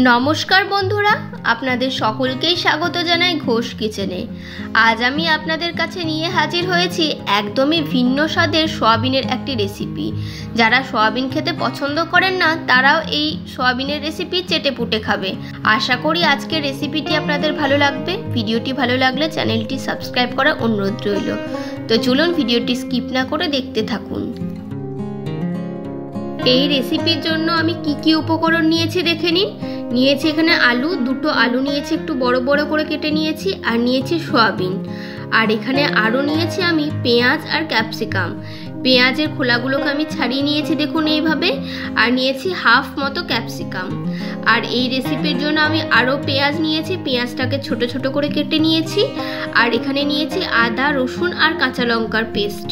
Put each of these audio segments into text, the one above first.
নমস্কার বন্ধুরা, আপনাদের সকলকেই স্বাগত জানাই ঘোষ কিচেনে। আজ আমি আপনাদের কাছে নিয়ে হাজির হয়েছি একদমই ভিন্ন স্বাদের সয়াবিনের একটি রেসিপি। যারা সয়াবিন খেতে পছন্দ করেন না তারাও এই সয়াবিনের রেসিপি চেটেপুটে খাবে। আশা করি আজকের রেসিপিটি আপনাদের ভালো লাগবে। ভিডিওটি ভালো লাগলে চ্যানেলটি সাবস্ক্রাইব করার অনুরোধ রইল। তো চলুন ভিডিওটি স্কিপ না করে দেখতে থাকুন। এই রেসিপির জন্য আমি কি উপকরণ নিয়েছি দেখে নিন। নিয়েছি এখানে আলু, দুটো আলু নিয়েছি, একটু বড় বড় করে কেটে নিয়েছি, আর নিয়েছি সয়াবিন। আর এখানে আরও নিয়েছি আমি পেঁয়াজ আর ক্যাপসিকাম। পেঁয়াজের খোলাগুলোকে আমি ছাড়িয়ে নিয়েছি দেখুন এইভাবে, আর নিয়েছি হাফ মতো ক্যাপসিকাম। আর এই রেসিপির জন্য আমি আরও পেঁয়াজ নিয়েছি, পেঁয়াজটাকে ছোট ছোট করে কেটে নিয়েছি। আর এখানে নিয়েছি আদা, রসুন আর কাঁচা লঙ্কার পেস্ট।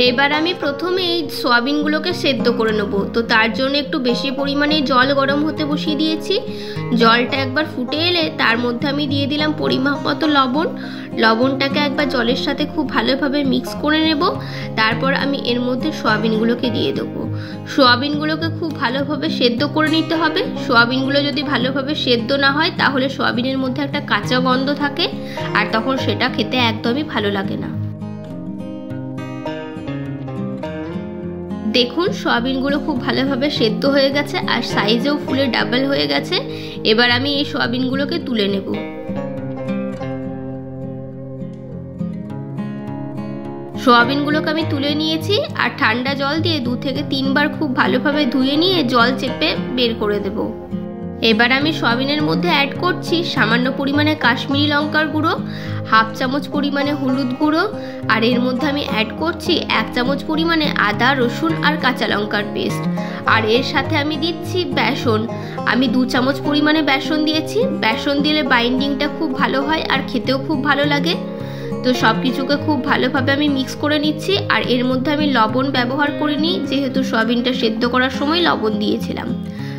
এবার আমি প্রথমে এই সয়াবিনগুলোকে সেদ্ধ করে নেব। তো তার জন্য একটু বেশি পরিমাণে জল গরম হতে বসিয়ে দিয়েছি। জলটা একবার ফুটে এলে তার মধ্যে আমি দিয়ে দিলাম পরিমাপ মতো লবণ। লবণটাকে একবার জলের সাথে খুব ভালোভাবে মিক্স করে নেব। তারপর আমি এর মধ্যে সয়াবিনগুলোকে দিয়ে দেবো। সয়াবিনগুলোকে খুব ভালোভাবে সেদ্ধ করে নিতে হবে। সয়াবিনগুলো যদি ভালোভাবে সেদ্ধ না হয় তাহলে সয়াবিনের মধ্যে একটা কাঁচা গন্ধ থাকে, আর তখন সেটা খেতে একদমই ভালো লাগে না। দেখুন সয়াবিনগুলো খুব ভালোভাবে সেদ্ধ হয়ে গেছে, আর সাইজেও ফুলে ডাবল হয়ে গেছে। এবার আমি এই সয়াবিনগুলোকে তুলে নেব। সয়াবিনগুলোকে আমি তুলে নিয়েছি, আর ঠান্ডা জল দিয়ে 2 থেকে 3 বার খুব ভালোভাবে ধুয়ে নিয়ে জল চেপে বের করে দেব। এবার আমি সয়াবিনের মধ্যে অ্যাড করছি সামান্য পরিমাণে কাশ্মীরি লঙ্কার গুঁড়ো, হাফ চামচ পরিমাণে হলুদ গুঁড়ো, আর এর মধ্যে আমি অ্যাড করছি 1 চামচ পরিমাণে আদা, রসুন আর কাঁচা লঙ্কার পেস্ট। আর এর সাথে আমি দিচ্ছি বেসন। আমি 2 চামচ পরিমাণে বেসন দিয়েছি। বেসন দিলে বাইন্ডিংটা খুব ভালো হয় আর খেতেও খুব ভালো লাগে। তো সব কিছুকে খুব ভালোভাবে আমি মিক্স করে নিচ্ছি। আর এর মধ্যে আমি লবণ ব্যবহার করিনি, যেহেতু সয়াবিনটা সেদ্ধ করার সময় লবণ দিয়েছিলাম।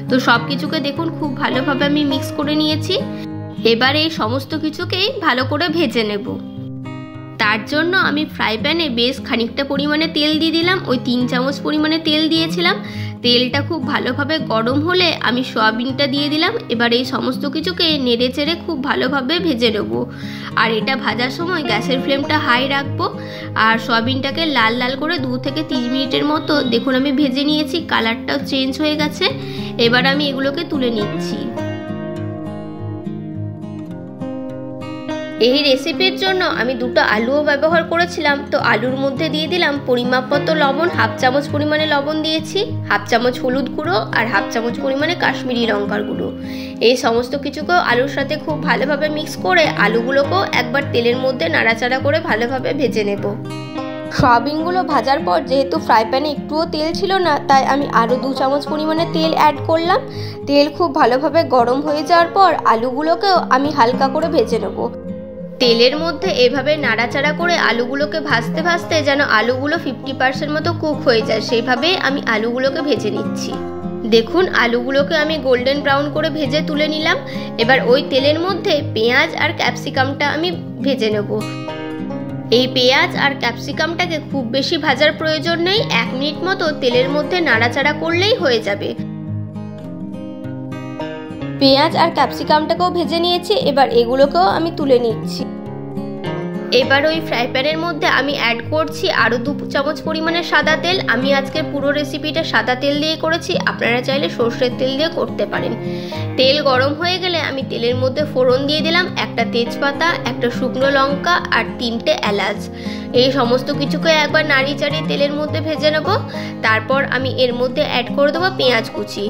তো সব কিছুকে দেখুন খুব ভালোভাবে আমি মিক্স করে নিয়েছি। এবার এই সমস্ত কিছুকেই ভালো করে ভেজে নেব। তার জন্য আমি ফ্রাই প্যানে বেশ খানিকটা পরিমাণে তেল দিয়ে দিলাম। ওই 3 চামচ পরিমাণে তেল দিয়েছিলাম। তেলটা খুব ভালোভাবে গরম হলে আমি সয়াবিনটা দিয়ে দিলাম। এবার এই সমস্ত কিছুকে নেড়ে চেড়ে খুব ভালোভাবে ভেজে নেব। আর এটা ভাজার সময় গ্যাসের ফ্লেমটা হাই রাখবো। আর সয়াবিনটাকে লাল লাল করে 2 থেকে 3 মিনিটের মতো দেখুন আমি ভেজে নিয়েছি। কালারটাও চেঞ্জ হয়ে গেছে। এবার আমি এগুলোকে তুলে নিচ্ছি। এই রেসিপির জন্য আমি 2টো আলুও ব্যবহার করেছিলাম। তো আলুর মধ্যে দিয়ে দিলাম পরিমাপ মতো লবণ, হাফ চামচ পরিমাণে লবণ দিয়েছি, হাফ চামচ হলুদ গুঁড়ো আর হাফ চামচ পরিমাণে কাশ্মীরি লঙ্কার গুঁড়ো। এই সমস্ত কিছুকেও আলুর সাথে খুব ভালোভাবে মিক্স করে আলুগুলোকেও একবার তেলের মধ্যে নাড়াচাড়া করে ভালোভাবে ভেজে নেব। সয়াবিনগুলো ভাজার পর যেহেতু ফ্রাই প্যানে একটুও তেল ছিল না, তাই আমি আরও 2 চামচ পরিমাণে তেল অ্যাড করলাম। তেল খুব ভালোভাবে গরম হয়ে যাওয়ার পর আলুগুলোকেও আমি হালকা করে ভেজে নেব। তেলের মধ্যে এভাবে নাড়াচাড়া করে আলুগুলোকে ভাজতে ভাজতে যেন আলুগুলো 50% মতো কুক হয়ে যায়, সেইভাবেই আমি আলুগুলোকে ভেজে নিচ্ছি। দেখুন আলুগুলোকে আমি গোল্ডেন ব্রাউন করে ভেজে তুলে নিলাম। এবার ওই তেলের মধ্যে পেঁয়াজ আর ক্যাপসিকামটা আমি ভেজে নেব। এই পেঁয়াজ আর ক্যাপসিকামটাকে খুব বেশি ভাজার প্রয়োজন নেই, 1 মিনিট মতো তেলের মধ্যে নাড়াচাড়া করলেই হয়ে যাবে। পেঁয়াজ আর ক্যাপসিকামটাকেও ভেজে নিয়েছি। এবার এগুলোকেও আমি তুলে নিচ্ছি। এবার ওই ফ্রাই প্যানের মধ্যে আমি অ্যাড করছি আরও 2 চামচ পরিমাণে সাদা তেল। আমি আজকে পুরো রেসিপিটা সাদা তেল দিয়ে করেছি, আপনারা চাইলে সর্ষের তেল দিয়ে করতে পারেন। তেল গরম হয়ে গেলে আমি তেলের মধ্যে ফোড়ন দিয়ে দিলাম, একটা তেজপাতা, একটা শুকনো লঙ্কা আর 3টে এলাচ। এই সমস্ত কিছুকে একবার নাড়িয়ে চাড়িয়ে তেলের মধ্যে ভেজে নেব। তারপর আমি এর মধ্যে অ্যাড করে দেবো পেঁয়াজ কুচি।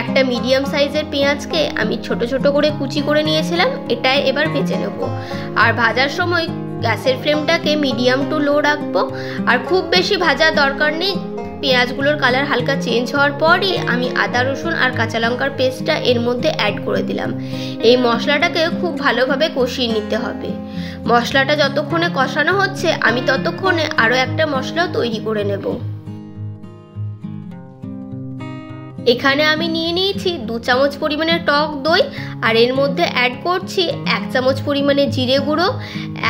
একটা মিডিয়াম সাইজের পেঁয়াজকে আমি ছোট ছোট করে কুচি করে নিয়েছিলাম, এটাই এবার ভেজে নেব। আর ভাজার সময় গ্যাসের ফ্লেমটাকে মিডিয়াম টু লো রাখবো। আর খুব বেশি ভাজার দরকার নেই। পেঁয়াজগুলোর কালার হালকা চেঞ্জ হওয়ার পরই আমি আদা, রসুন আর কাঁচা লঙ্কার পেস্টটা এর মধ্যে অ্যাড করে দিলাম। এই মশলাটাকে খুব ভালোভাবে কষিয়ে নিতে হবে। মশলাটা যতক্ষণে কষানো হচ্ছে আমি ততক্ষণে আরও একটা মশলাও তৈরি করে নেব। এখানে আমি নিয়ে নিয়েছি 2 চামচ পরিমাণে টক দই, আর এর মধ্যে অ্যাড করছি 1 চামচ পরিমাণে জিরে গুঁড়ো,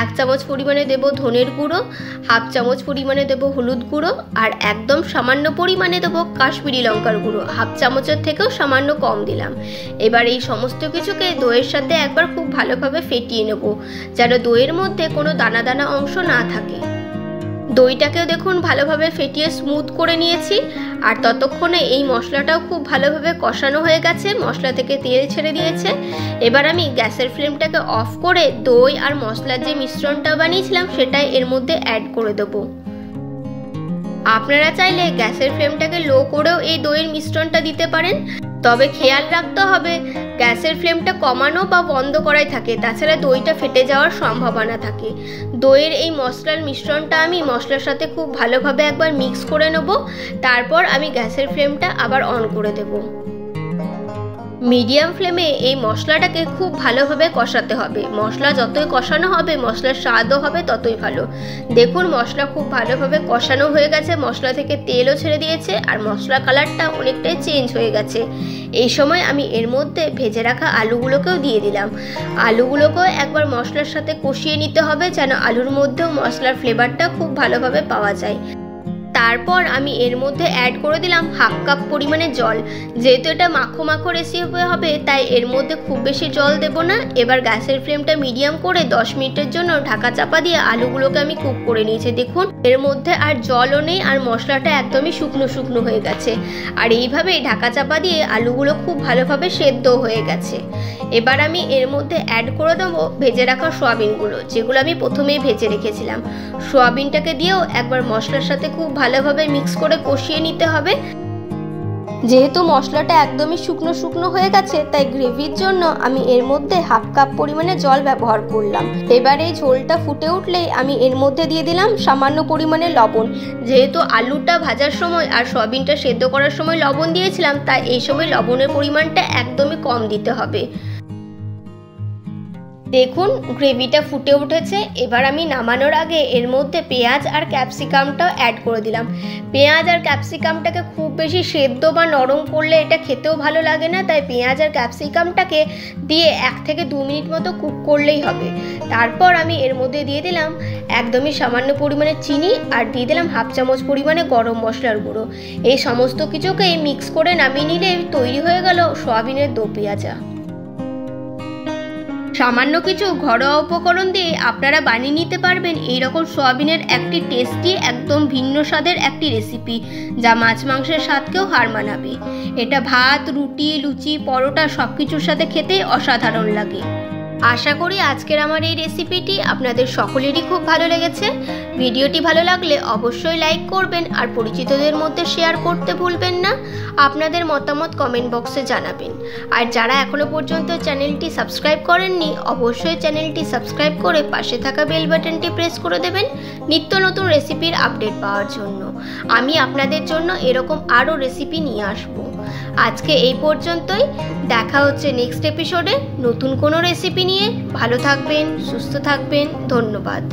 1 চামচ পরিমাণে দেব ধনের গুঁড়ো, 1/2 চামচ পরিমাণে দেব হলুদ গুঁড়ো, আর একদম সামান্য পরিমাণে দেব কাশ্মীরি লঙ্কার গুঁড়ো। 1/2 চামচের থেকেও সামান্য কম দিলাম। এবার এই সমস্ত কিছুকে দইয়ের সাথে একবার খুব ভালোভাবে ফেটিয়ে নেব, যেন দইয়ের মধ্যে কোনো দানা দানা অংশ না থাকে। দইটাকেও দেখুন ভালোভাবে ফেটিয়ে স্মুথ করে নিয়েছি। আর ততক্ষণে এই মশলাটাও খুব ভালোভাবে কষানো হয়ে গেছে, মশলা থেকে তেল ছেড়ে দিয়েছে। এবার আমি গ্যাসের ফ্লেমটাকে অফ করে দই আর মশলার যে মিশ্রণটা বানিয়েছিলাম সেটাই এর মধ্যে অ্যাড করে দেবো। আপনারা চাইলে গ্যাসের ফ্লেমটাকে লো করেও এই দইয়ের মিশ্রণটা দিতে পারেন, তবে খেয়াল রাখতে হবে গ্যাসের ফ্লেমটা কমানো বা বন্ধ করাই থাকে, তাছাড়া দইটা ফেটে যাওয়ার সম্ভাবনা থাকে। দইয়ের এই মশলার মিশ্রণটা আমি মশলার সাথে খুব ভালোভাবে একবার মিক্স করে নেব, তারপর আমি গ্যাসের ফ্লেমটা আবার অন করে দেব। মিডিয়াম ফ্লেমে এই মশলাটাকে খুব ভালোভাবে কষাতে হবে। মশলা যতই কষানো হবে মশলার স্বাদও হবে ততই ভালো। দেখুন মশলা খুব ভালোভাবে কষানো হয়ে গেছে, মশলা থেকে তেলও ছেড়ে দিয়েছে, আর মশলা কালারটা অনেকটাই চেঞ্জ হয়ে গেছে। এই সময় আমি এর মধ্যে ভেজে রাখা আলুগুলোকেও দিয়ে দিলাম। আলুগুলোকেও একবার মশলার সাথে কষিয়ে নিতে হবে, যেন আলুর মধ্যেও মশলার ফ্লেভারটা খুব ভালোভাবে পাওয়া যায়। তারপর আমি এর মধ্যে অ্যাড করে দিলাম 1/2 কাপ পরিমাণে জল। যেহেতু এটা মাখো মাখো রেসিপি হবে তাই এর মধ্যে খুব বেশি জল দেব না। এবার গ্যাসের ফ্লেমটা মিডিয়াম করে 10 মিনিটের জন্য ঢাকা চাপা দিয়ে আলুগুলোকে আমি কুক করে নিয়েছি। দেখুন এর মধ্যে আর জলও নেই, আর মশলাটা একদমই শুকনো শুকনো হয়ে গেছে। আর এইভাবেই ঢাকা চাপা দিয়ে আলুগুলো খুব ভালোভাবে সেদ্ধ হয়ে গেছে। এবার আমি এর মধ্যে অ্যাড করে দেবো ভেজে রাখা সয়াবিনগুলো, যেগুলো আমি প্রথমেই ভেজে রেখেছিলাম। সয়াবিনটাকে দিয়েও একবার মশলার সাথে খুব ভালোভাবে মিক্স করে কষিয়ে নিতে হবে। যেহেতু মশলাটা একদমই শুকনো শুকনো হয়ে গেছে তাই গ্রেভির জন্য আমি এর মধ্যে 1/2 কাপ পরিমাণে জল ব্যবহার করলাম। এবার এই ঝোলটা ফুটে উঠলেই আমি এর মধ্যে দিয়ে দিলাম সামান্য পরিমাণে লবণ। যেহেতু আলুটা ভাজার সময় আর সয়াবিনটা সেদ্ধ করার সময় লবণ দিয়েছিলাম, তাই এই সময় লবণের পরিমাণটা একদমই কম দিতে হবে। দেখুন গ্রেভিটা ফুটে উঠেছে। এবার আমি নামানোর আগে এর মধ্যে পেঁয়াজ আর ক্যাপসিকামটাও অ্যাড করে দিলাম। পেঁয়াজ আর ক্যাপসিকামটাকে খুব বেশি সেদ্ধ বা নরম করলে এটা খেতেও ভালো লাগে না, তাই পেঁয়াজ আর ক্যাপসিকামটাকে দিয়ে 1 থেকে 2 মিনিট মতো কুক করলেই হবে। তারপর আমি এর মধ্যে দিয়ে দিলাম একদমই সামান্য পরিমাণে চিনি, আর দিয়ে দিলাম 1/2 চামচ পরিমাণে গরম মশলার গুঁড়ো। এই সমস্ত কিছুকেই মিক্স করে নামিয়ে নিলে তৈরি হয়ে গেল সয়াবিনের দো পেঁয়াজা। সামান্য কিছু ঘরোয়া উপকরণ দিয়ে আপনারা বানিয়ে নিতে পারবেন এইরকম সয়াবিনের একটি টেস্টি একদম ভিন্ন স্বাদের একটি রেসিপি, যা মাছ মাংসের স্বাদকেও হার মানাবে। এটা ভাত, রুটি, লুচি, পরোটা সব কিছুর সাথে খেতে অসাধারণ লাগে। আশা করি আজকের আমার এই রেসিপিটি আপনাদের সকলেরই খুব ভালো লেগেছে। ভিডিওটি ভালো লাগলে অবশ্যই লাইক করবেন, আর পরিচিতদের মধ্যে শেয়ার করতে ভুলবেন না। আপনাদের মতামত কমেন্ট বক্সে জানাবেন। আর যারা এখনো পর্যন্ত চ্যানেলটি সাবস্ক্রাইব করেননি অবশ্যই চ্যানেলটি সাবস্ক্রাইব করে পাশে থাকা বেল বাটনটি প্রেস করে দেবেন নিত্য নতুন রেসিপির আপডেট পাওয়ার জন্য। আমি আপনাদের জন্য এরকম আরও রেসিপি নিয়ে আসবো। আজকে এই পর্যন্তই, দেখা হচ্ছে নেক্সট এপিসোডে নতুন কোনো রেসিপি নিয়ে। ভালো থাকবেন, সুস্থ থাকবেন, ধন্যবাদ।